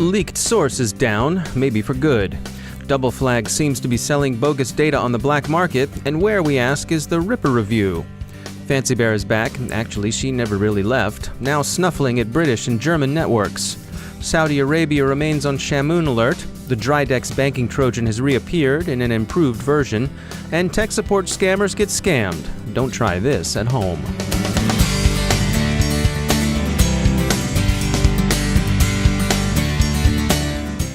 LeakedSource is down, maybe for good. DoubleFlag seems to be selling bogus data on the black market, and where, we ask, is the Ripper review? Fancy Bear is back. Actually, she never really left. Now snuffling at British and German networks. Saudi Arabia remains on Shamoon alert. The Dridex banking Trojan has reappeared in an improved version. And tech support scammers get scammed. Don't try this at home.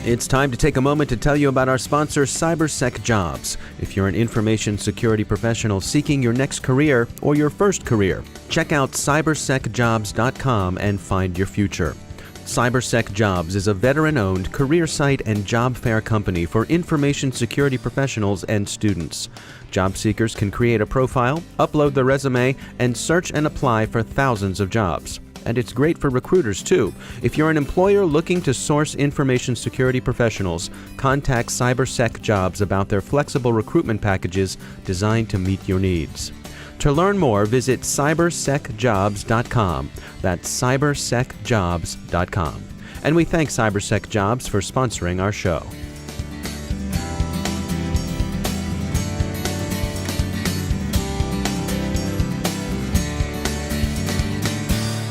It's time to take a moment to tell you about our sponsor, Cybersex Jobs. If you're an information security professional seeking your next career or your first career, check out cybersexjobs.com and find your future. Cybersex Jobs is a veteran-owned career site and job fair company for information security professionals and students. Job seekers can create a profile, upload their resume, and search and apply for thousands of jobs. And it's great for recruiters, too. If you're an employer looking to source information security professionals, contact Cybersex Jobs about their flexible recruitment packages designed to meet your needs. To learn more, visit cybersexjobs.com. That's cybersexjobs.com. And we thank Cybersex Jobs for sponsoring our show.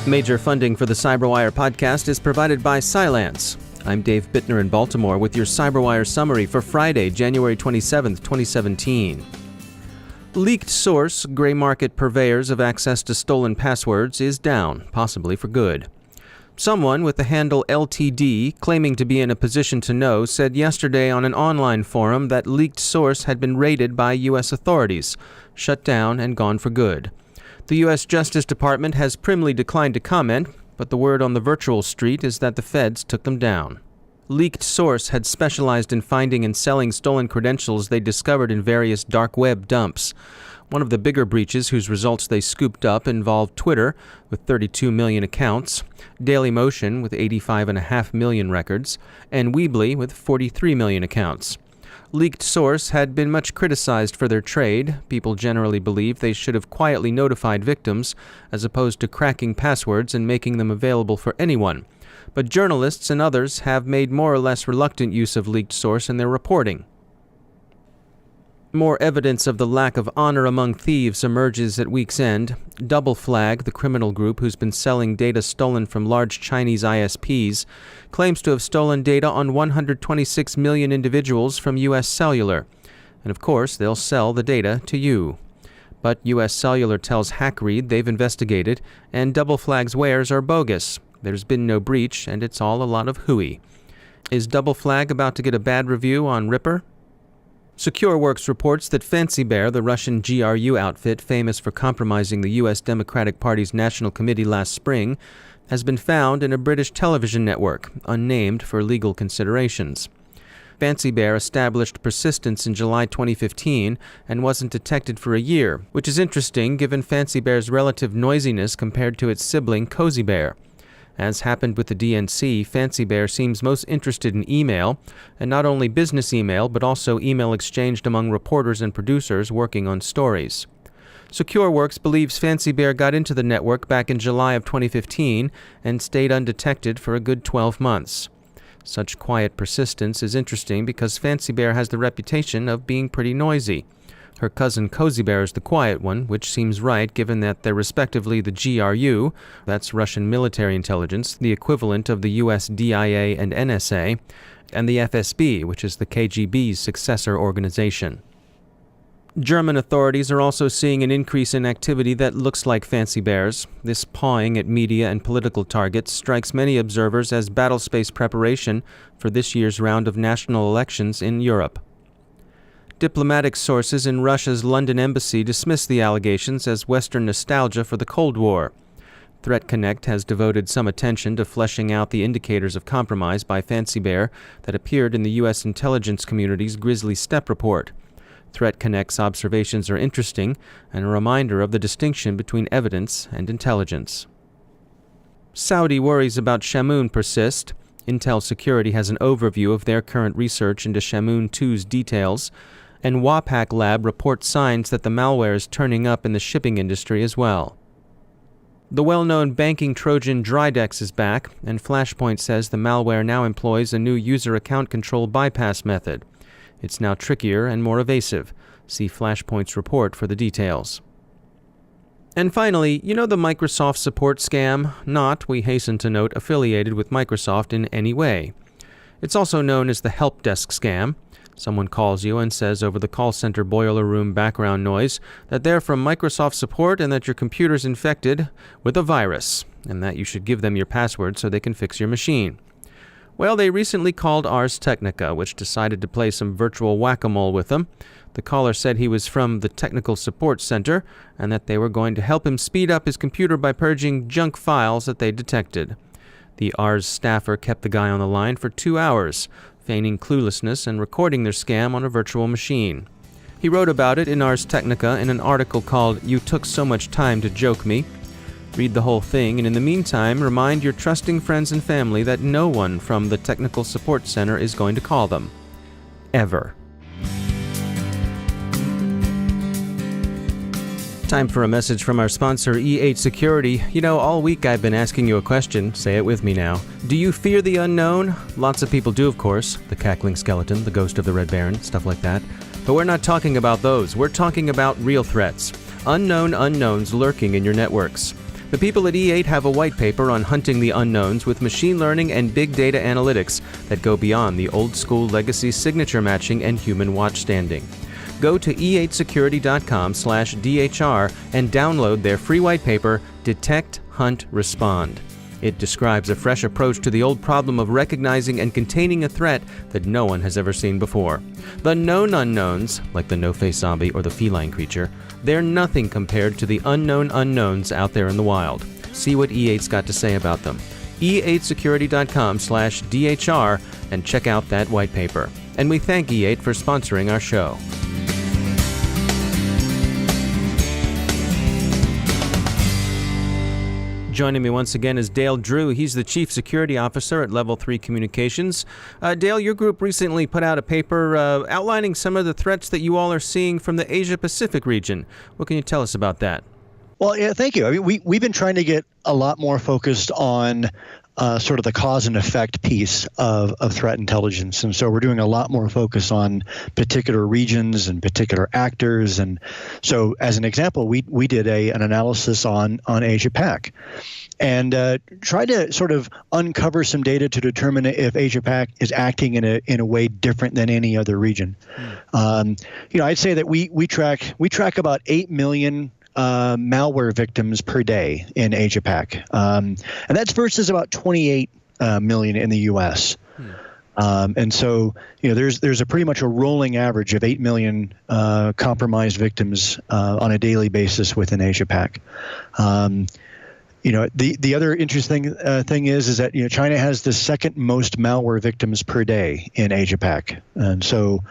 Major funding for the CyberWire podcast is provided by Cylance. I'm Dave Bittner in Baltimore with your CyberWire Summary for Friday, January 27, 2017. LeakedSource, gray market purveyors of access to stolen passwords, is down, possibly for good. Someone with the handle LTD, claiming to be in a position to know, said yesterday on an online forum that LeakedSource had been raided by U.S. authorities, shut down, and gone for good. The U.S. Justice Department has primly declined to comment, but the word on the virtual street is that the feds took them down. LeakedSource had specialized in finding and selling stolen credentials they discovered in various dark web dumps. One of the bigger breaches whose results they scooped up involved Twitter, with 32 million accounts, Dailymotion, with 85.5 million records, and Weebly, with 43 million accounts. LeakedSource had been much criticized for their trade. People generally believe they should have quietly notified victims, as opposed to cracking passwords and making them available for anyone. But journalists and others have made more or less reluctant use of LeakedSource in their reporting. More evidence of the lack of honor among thieves emerges at week's end. DoubleFlag, the criminal group who's been selling data stolen from large Chinese ISPs, claims to have stolen data on 126 million individuals from U.S. Cellular. And of course, they'll sell the data to you. But U.S. Cellular tells Hackreed they've investigated, and DoubleFlag's wares are bogus. There's been no breach, and it's all a lot of hooey. Is DoubleFlag about to get a bad review on Ripper? SecureWorks reports that Fancy Bear, the Russian GRU outfit famous for compromising the U.S. Democratic Party's National Committee last spring, has been found in a British television network, unnamed for legal considerations. Fancy Bear established persistence in July 2015 and wasn't detected for a year, which is interesting given Fancy Bear's relative noisiness compared to its sibling Cozy Bear. As happened with the DNC, Fancy Bear seems most interested in email, and not only business email, but also email exchanged among reporters and producers working on stories. SecureWorks believes Fancy Bear got into the network back in July of 2015 and stayed undetected for a good 12 months. Such quiet persistence is interesting because Fancy Bear has the reputation of being pretty noisy. Her cousin Cozy Bear is the quiet one, which seems right given that they're respectively the GRU, that's Russian military intelligence, the equivalent of the US DIA and NSA, and the FSB, which is the KGB's successor organization. German authorities are also seeing an increase in activity that looks like Fancy Bear's. This pawing at media and political targets strikes many observers as battlespace preparation for this year's round of national elections in Europe. Diplomatic sources in Russia's London embassy dismiss the allegations as Western nostalgia for the Cold War. Threat Connect has devoted some attention to fleshing out the indicators of compromise by Fancy Bear that appeared in the U.S. intelligence community's Grizzly Steppe report. Threat Connect's observations are interesting and a reminder of the distinction between evidence and intelligence. Saudi worries about Shamoon persist. Intel Security has an overview of their current research into Shamoon 2's details, and WAPAC Lab reports signs that the malware is turning up in the shipping industry as well. The well-known banking Trojan Dridex is back, and Flashpoint says the malware now employs a new user account control bypass method. It's now trickier and more evasive. See Flashpoint's report for the details. And finally, you know the Microsoft support scam? Not, we hasten to note, affiliated with Microsoft in any way. It's also known as the help desk scam. Someone calls you and says over the call center boiler room background noise that they're from Microsoft support and that your computer's infected with a virus, and that you should give them your password so they can fix your machine. Well, they recently called Ars Technica, which decided to play some virtual whack-a-mole with them. The caller said he was from the technical support center and that they were going to help him speed up his computer by purging junk files that they detected. The Ars staffer kept the guy on the line for 2 hours, feigning cluelessness and recording their scam on a virtual machine. He wrote about it in Ars Technica in an article called "You Took So Much Time to Joke Me." Read the whole thing, and in the meantime, remind your trusting friends and family that no one from the Technical Support Center is going to call them. Ever. Time for a message from our sponsor, E8 Security. You know, all week I've been asking you a question. Say it with me now. Do you fear the unknown? Lots of people do, of course. The cackling skeleton, the ghost of the Red Baron, stuff like that. But we're not talking about those. We're talking about real threats. Unknown unknowns lurking in your networks. The people at E8 have a white paper on hunting the unknowns with machine learning and big data analytics that go beyond the old-school legacy signature matching and human watch standing. Go to e8security.com/DHR and download their free white paper, Detect, Hunt, Respond. It describes a fresh approach to the old problem of recognizing and containing a threat that no one has ever seen before. The known unknowns, like the no-face zombie or the feline creature, they're nothing compared to the unknown unknowns out there in the wild. See what E8's got to say about them. e8security.com/DHR and check out that white paper. And we thank E8 for sponsoring our show. Joining me once again is Dale Drew. He's the Chief Security Officer at Level 3 Communications. Dale, your group recently put out a paper outlining some of the threats that you all are seeing from the Asia-Pacific region. What can you tell us about that? Well, yeah, thank you. I mean, we've been trying to get a lot more focused on sort of the cause and effect piece of threat intelligence. And so we're doing a lot more focus on particular regions and particular actors. And so as an example, we did an analysis on Asia-Pac and tried to sort of uncover some data to determine if Asia-Pac is acting in a way different than any other region. I'd say that we track about 8 million malware victims per day in Asia-Pac. And that's versus about 28 million in the U.S. And so, there's a pretty much a rolling average of 8 million compromised victims on a daily basis within Asia-Pac. The other interesting thing is that China has the second most malware victims per day in Asia-Pac, and so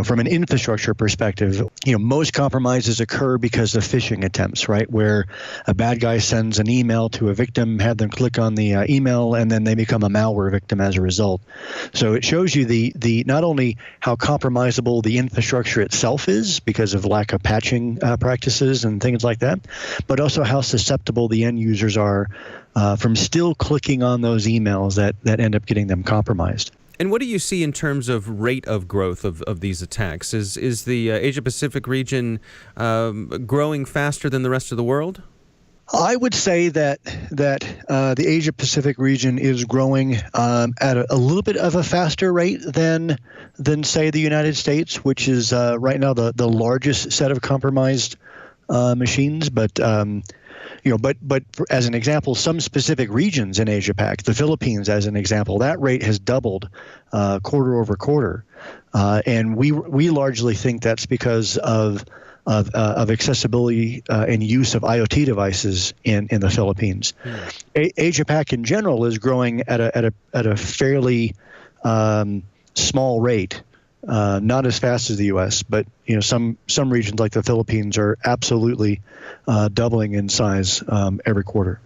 from an infrastructure perspective, most compromises occur because of phishing attempts, right, where a bad guy sends an email to a victim, had them click on the email, and then they become a malware victim as a result. So it shows you the not only how compromisable the infrastructure itself is because of lack of patching practices and things like that, but also how susceptible the end users are from still clicking on those emails that end up getting them compromised. And what do you see in terms of rate of growth of these attacks? Is the Asia-Pacific region growing faster than the rest of the world? I would say that the Asia-Pacific region is growing at a little bit of a faster rate than say the United States, which is right now the largest set of compromised machines, but as an example, some specific regions in Asia-Pac, the Philippines as an example, that rate has doubled quarter over quarter, and we largely think that's because of accessibility and use of IoT devices in the Philippines. Asia-Pac in general is growing at a fairly small rate. Not as fast as the U.S., but some regions like the Philippines are absolutely doubling in size every quarter.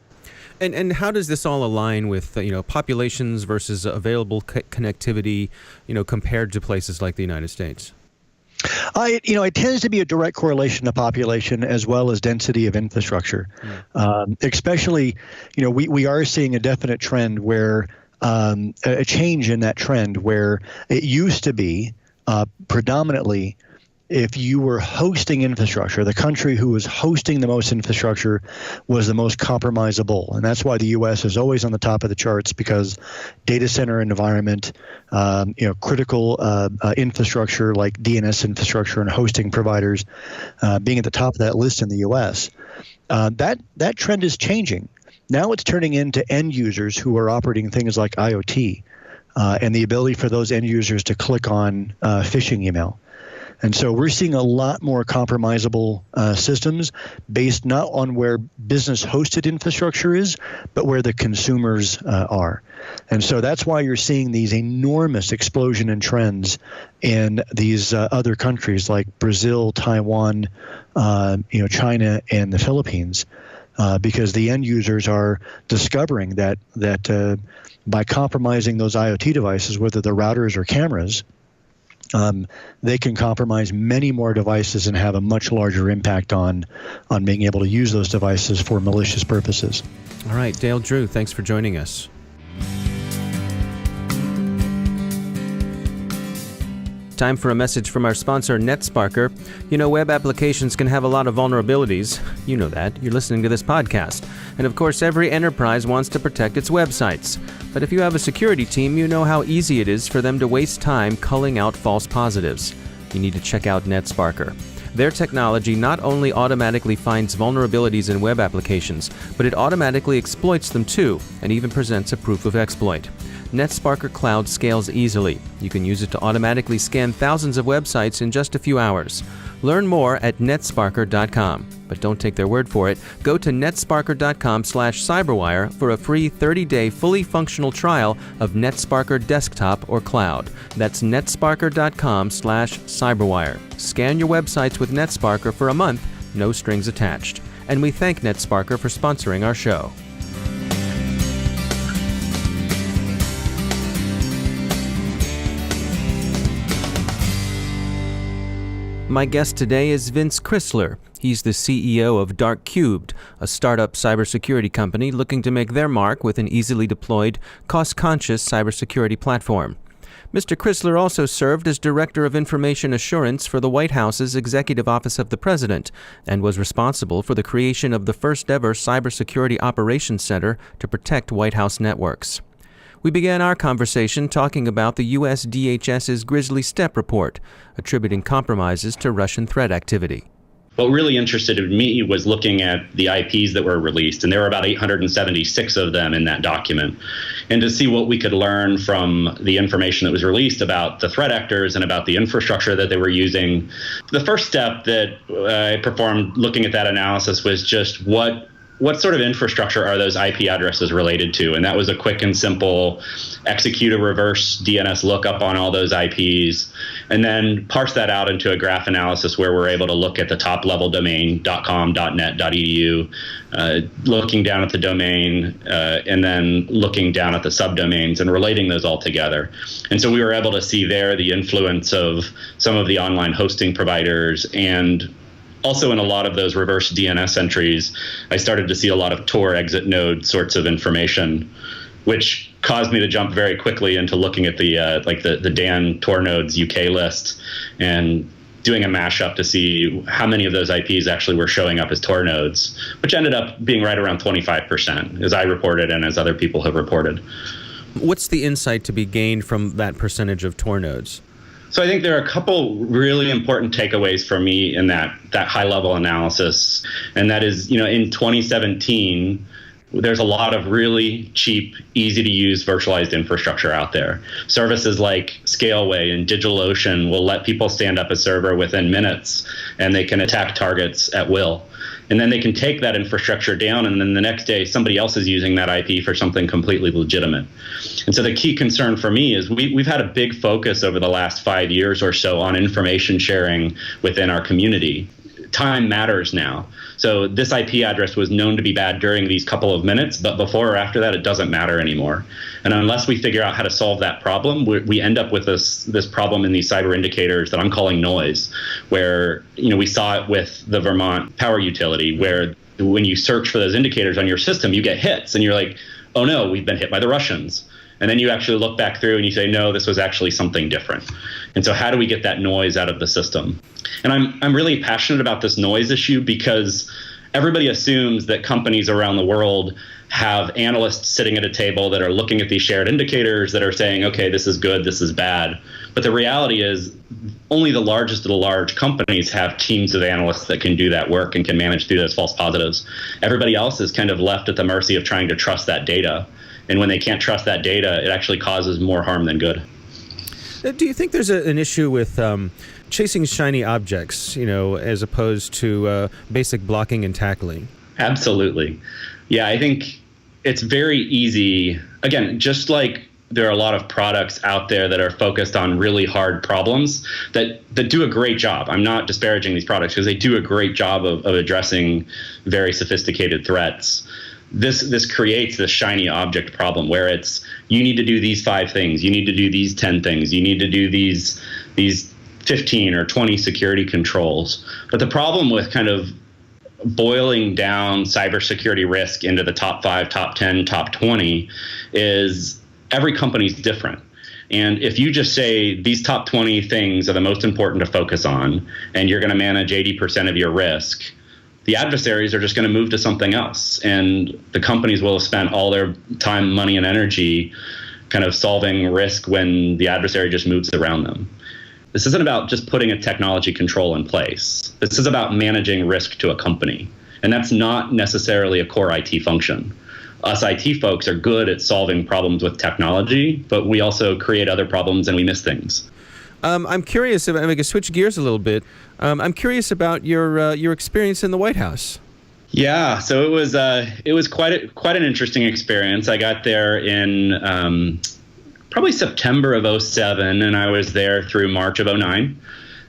And how does this all align with populations versus available connectivity compared to places like the United States? It tends to be a direct correlation to population as well as density of infrastructure. Especially, we are seeing a definite trend where a change in that trend where it used to be predominantly if you were hosting infrastructure, the country who was hosting the most infrastructure was the most compromisable. And that's why the U.S. is always on the top of the charts, because data center environment, critical infrastructure like DNS infrastructure and hosting providers being at the top of that list in the U.S. That trend is changing. Now it's turning into end users who are operating things like IoT and the ability for those end users to click on phishing email. And so we're seeing a lot more compromisable systems based not on where business-hosted infrastructure is, but where the consumers are. And so that's why you're seeing these enormous explosion in trends in these other countries like Brazil, Taiwan, China, and the Philippines, because the end users are discovering that by compromising those IoT devices, whether they're routers or cameras, they can compromise many more devices and have a much larger impact on being able to use those devices for malicious purposes. All right, Dale Drew, thanks for joining us. Time for a message from our sponsor, NetSparker. Web applications can have a lot of vulnerabilities. You know that. You're listening to this podcast. And of course, every enterprise wants to protect its websites. But if you have a security team, you know how easy it is for them to waste time culling out false positives. You need to check out NetSparker. Their technology not only automatically finds vulnerabilities in web applications, but it automatically exploits them too, and even presents a proof of exploit. NetSparker Cloud scales easily. You can use it to automatically scan thousands of websites in just a few hours. Learn more at netsparker.com. But don't take their word for it. Go to netsparker.com/cyberwire for a free 30-day fully functional trial of NetSparker desktop or cloud. That's netsparker.com/cyberwire. Scan your websites with NetSparker for a month, no strings attached. And we thank NetSparker for sponsoring our show. My guest today is Vince Crisler. He's the CEO of Dark-Cubed, a startup cybersecurity company looking to make their mark with an easily deployed, cost-conscious cybersecurity platform. Mr. Crisler also served as Director of Information Assurance for the White House's Executive Office of the President and was responsible for the creation of the first-ever Cybersecurity Operations Center to protect White House networks. We began our conversation talking about the U.S. DHS's Grizzly Steppe report, attributing compromises to Russian threat activity. What really interested me was looking at the IPs that were released, and there were about 876 of them in that document, and to see what we could learn from the information that was released about the threat actors and about the infrastructure that they were using. The first step that I performed looking at that analysis was just what sort of infrastructure are those IP addresses related to? And that was a quick and simple execute a reverse DNS lookup on all those IPs, and then parse that out into a graph analysis where we're able to look at the top level domain, .com, .net, .edu, looking down at the domain, and then looking down at the subdomains and relating those all together. And so we were able to see there the influence of some of the online hosting providers, and also in a lot of those reverse DNS entries, I started to see a lot of Tor exit node sorts of information, which caused me to jump very quickly into looking at the DAN Tor nodes UK list and doing a mashup to see how many of those IPs actually were showing up as Tor nodes, which ended up being right around 25%, as I reported and as other people have reported. What's the insight to be gained from that percentage of Tor nodes? So I think there are a couple really important takeaways for me in that high-level analysis, and that is, in 2017, there's a lot of really cheap, easy-to-use virtualized infrastructure out there. Services like Scaleway and DigitalOcean will let people stand up a server within minutes, and they can attack targets at will. And then they can take that infrastructure down, and then the next day somebody else is using that IP for something completely legitimate. And so the key concern for me is we've had a big focus over the last 5 years or so on information sharing within our community. time matters now. So this IP address was known to be bad during these couple of minutes, but before or after that, it doesn't matter anymore. And unless we figure out how to solve that problem, we end up with this problem in these cyber indicators that I'm calling noise, where we saw it with the Vermont power utility, where when you search for those indicators on your system, you get hits, and you're like, oh no, we've been hit by the Russians. And then you actually look back through and you say, no, this was actually something different. And so how do we get that noise out of the system? And I'm really passionate about this noise issue because everybody assumes that companies around the world have analysts sitting at a table that are looking at these shared indicators that are saying, okay, this is good, this is bad. But the reality is only the largest of the large companies have teams of analysts that can do that work and can manage through those false positives. Everybody else is kind of left at the mercy of trying to trust that data. And when they can't trust that data, it actually causes more harm than good. Do you think there's an issue with chasing shiny objects, as opposed to basic blocking and tackling? Absolutely. Yeah, I think it's very easy. Again, just like there are a lot of products out there that are focused on really hard problems that do a great job. I'm not disparaging these products because they do a great job of addressing very sophisticated threats. This creates this shiny object problem where it's, you need to do these 5 things, you need to do these 10 things, you need to do these 15 or 20 security controls. But the problem with kind of boiling down cybersecurity risk into the top 5, top 10, top 20 is every company's different. And if you just say these top 20 things are the most important to focus on, and you're going to manage 80% of your risk, the adversaries are just going to move to something else. And the companies will have spent all their time, money, and energy kind of solving risk when the adversary just moves around them. This isn't about just putting a technology control in place. This is about managing risk to a company. And that's not necessarily a core IT function. Us IT folks are good at solving problems with technology, but we also create other problems and we miss things. I'm curious, if I could switch gears a little bit. I'm curious about your experience in the White House. Yeah, so it was quite an interesting experience. I got there in probably September of 2007, and I was there through March of 2009.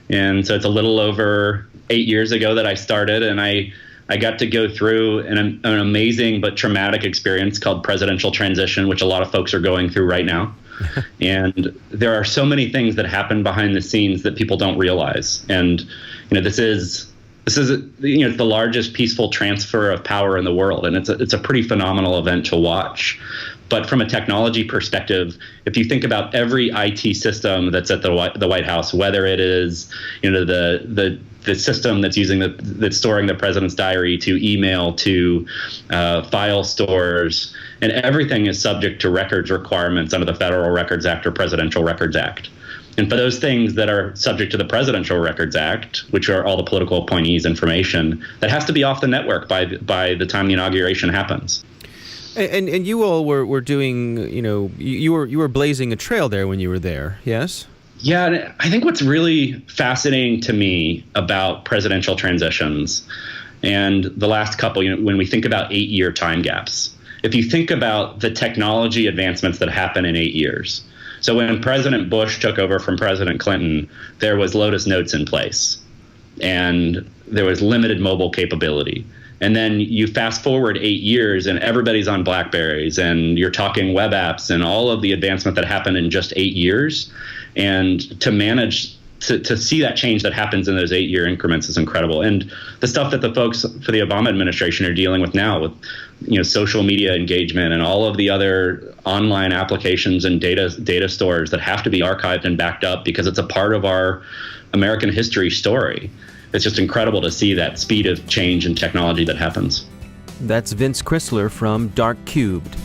And so it's a little over 8 years ago that I started, and I got to go through an amazing but traumatic experience called presidential transition, which a lot of folks are going through right now. And there are so many things that happen behind the scenes that people don't realize. And this is the largest peaceful transfer of power in the world, and it's a pretty phenomenal event to watch. But from a technology perspective, if you think about every IT system that's at the White House, whether it is the system that's storing the president's diary, to email, to file stores, and everything is subject to records requirements under the Federal Records Act or Presidential Records Act. And for those things that are subject to the Presidential Records Act, which are all the political appointees' information, that has to be off the network by the time the inauguration happens. And you all were doing, you were blazing a trail there when you were there, yes? Yeah, and I think what's really fascinating to me about presidential transitions and the last couple, when we think about 8-year time gaps, if you think about the technology advancements that happen in 8 years. So when President Bush took over from President Clinton, there was Lotus Notes in place, and there was limited mobile capability. And then you fast forward 8 years and everybody's on BlackBerries, and you're talking web apps and all of the advancement that happened in just 8 years. And to manage to see that change that happens in those 8-year increments is incredible. And the stuff that the folks for the Obama administration are dealing with now with social media engagement and all of the other online applications and data stores that have to be archived and backed up because it's a part of our American history story. It's just incredible to see that speed of change and technology that happens. That's Vince Crisler from Dark Cubed.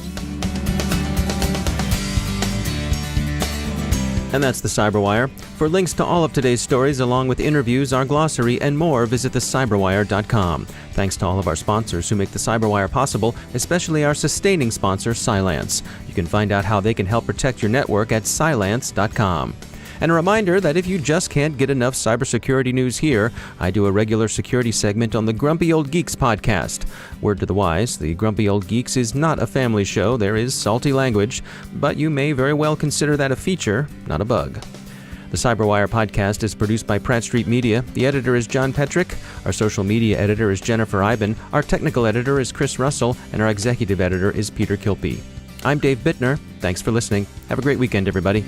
And that's the CyberWire. For links to all of today's stories, along with interviews, our glossary, and more, visit thecyberwire.com. Thanks to all of our sponsors who make the CyberWire possible, especially our sustaining sponsor, Cylance. You can find out how they can help protect your network at cylance.com. And a reminder that if you just can't get enough cybersecurity news here, I do a regular security segment on the Grumpy Old Geeks podcast. Word to the wise, the Grumpy Old Geeks is not a family show. There is salty language, but you may very well consider that a feature, not a bug. The CyberWire podcast is produced by Pratt Street Media. The editor is John Petrick. Our social media editor is Jennifer Iben. Our technical editor is Chris Russell. And our executive editor is Peter Kilpie. I'm Dave Bittner. Thanks for listening. Have a great weekend, everybody.